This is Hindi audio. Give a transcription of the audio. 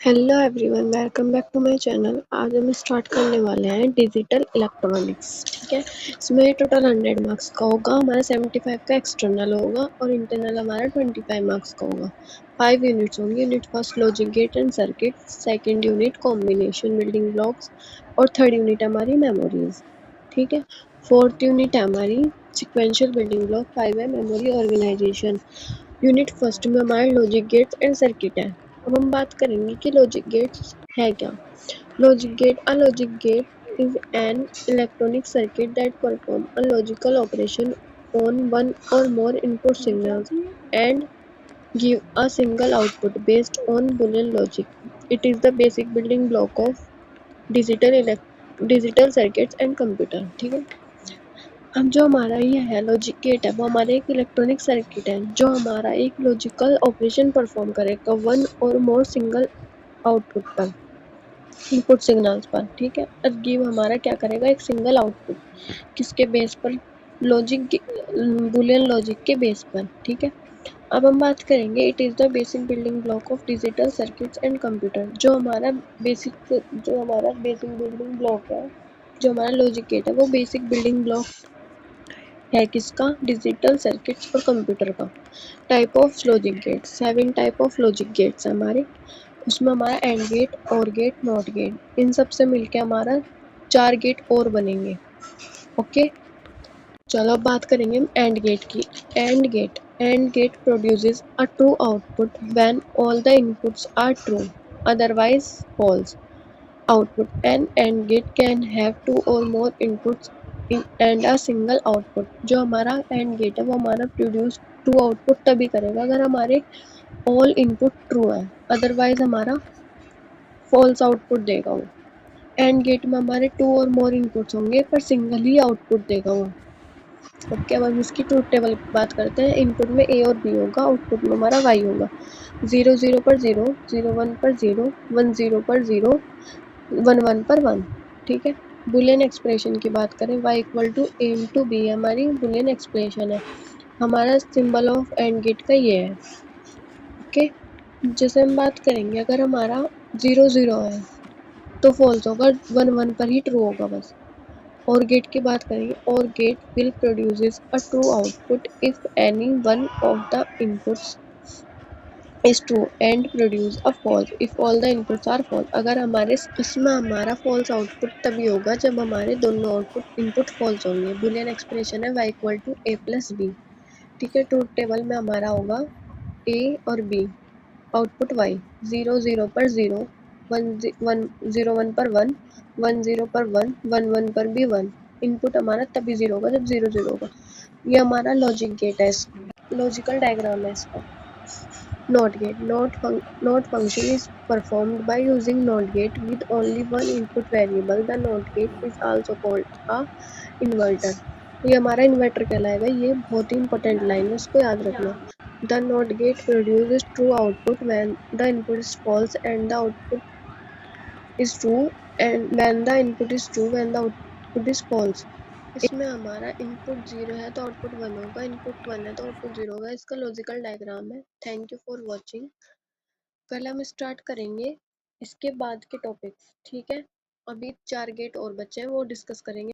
Hello everyone, welcome back to my channel. आज हम स्टार्ट करने वाले हैं डिजिटल इलेक्ट्रॉनिक्स। ठीक है, इसमें टोटल 100 मार्क्स का होगा। हमारा 75 का एक्सटर्नल होगा और इंटरनल हमारा 25 मार्क्स का होगा। 5 यूनिट्स होंगे। Unit first logic gate and circuit, second unit combination building blocks और थर्ड यूनिट हमारी मेमोरीज। ठीक है, फोर्थ यूनिट है हमारी सिक्वेंशियल बिल्डिंग ब्लॉक, 5 है मेमोरी ऑर्गेनाइजेशन। यूनिट फर्स्ट में हमारे लॉजिक गेट्स एंड सर्किट है। अब हम बात करेंगे कि लॉजिक गेट्स है क्या। Logic gate is an electronic circuit that perform a logical operation on one or more input signals and give a single output based on Boolean logic. It is the basic building block of digital circuits and computer. ठीक है, अब जो हमारा ये है लॉजिक गेट है, वो हमारा एक इलेक्ट्रॉनिक सर्किट है जो हमारा एक लॉजिकल ऑपरेशन परफॉर्म करेगा वन और मोर सिंगल आउटपुट पर, इनपुट सिग्नल्स पर। ठीक है, और गिव हमारा क्या करेगा, एक सिंगल आउटपुट। किसके बेस पर? लॉजिक, बुलियन लॉजिक के बेस पर। ठीक है, अब हम बात करेंगे it is the basic building block of digital circuits and computer. जो हमारा बेसिक बिल्डिंग ब्लॉक है, जो हमारा लॉजिक गेट है, वो बेसिक बिल्डिंग ब्लॉक है किसका? डिजिटल सर्किट्स और कंप्यूटर का। Type of logic gates, 7 type of logic gates हमारे। उसमें हमारा एंड गेट, और गेट, नॉट गेट, इन सब से मिलके हमारा 4 गेट और बनेंगे। ओके, चलो अब बात करेंगे हम एंड गेट की। And gate produces a true output when all the inputs are true, otherwise false output. An AND gate can have two or more inputs and a single output. जो हमारा AND gate है वो हमारा प्रोड्यूस ट्रू आउटपुट तभी करेगा अगर हमारे ऑल इनपुट ट्रू है, अदरवाइज हमारा फॉल्स आउटपुट देगा वो। AND गेट में हमारे टू और मोर इनपुट्स होंगे पर सिंगल ही आउटपुट देगा वो। ओके, अब हम इसकी ट्रूथ टेबल की बात करते हैं। इनपुट में ए और बी होगा, आउटपुट में हमारा वाई होगा। 0 0 पर 0, 0 1 पर 0, 1 0 पर 0, 1 1 पर 1। ठीक है, बुलियन एक्सप्रेशन की बात करें, y equal to A into B हमारी बुलियन एक्सप्रेशन है। हमारा सिंबल ऑफ एंड गेट का ये है। ओके, जैसे हम बात करेंगे अगर हमारा 0 0 है तो फॉल्स होगा, 1 1 पर ही ट्रू होगा बस। और गेट की बात करेंगे, or gate will produces a true output if any one of the inputs is true and produce a false if all the inputs are false। अगर हमारे इसमें हमारा false output तभी होगा जब हमारे दोनों आउटपुट इनपुट false होंगे। बुलियन एक्सप्रेशन है y equal to A plus B. ठीक है, ट्रूथ टेबल में हमारा होगा a और b, आउटपुट y। 0 0 पर 0, 1 1 0 1 पर 1, 1 0 पर 1, 1 1 पर भी 1। इनपुट हमारा तभी 0 होगा जब 0 0 होगा। ये हमारा लॉजिक गेट है, लॉजिकल डायग्राम है इसका। NOT gate. Not function is performed by using NOT gate with only one input variable. The NOT gate is also called a inverter. ये हमारा इन्वर्टर कहलाएगा। ये बहुत ही इंपॉर्टेंट लाइन है, इसको याद रखना। The NOT gate produces true output when the input is false and the output is true, and when the input is true when the output is false। इसमें हमारा इनपुट 0 है तो आउटपुट 1 होगा, इनपुट 1 है तो आउटपुट 0 होगा। इसका लॉजिकल डायग्राम है। Thank you for watching. कल हम स्टार्ट करेंगे इसके बाद के टॉपिक्स। ठीक है, अभी 4 गेट और बचे हैं, वो डिस्कस करेंगे।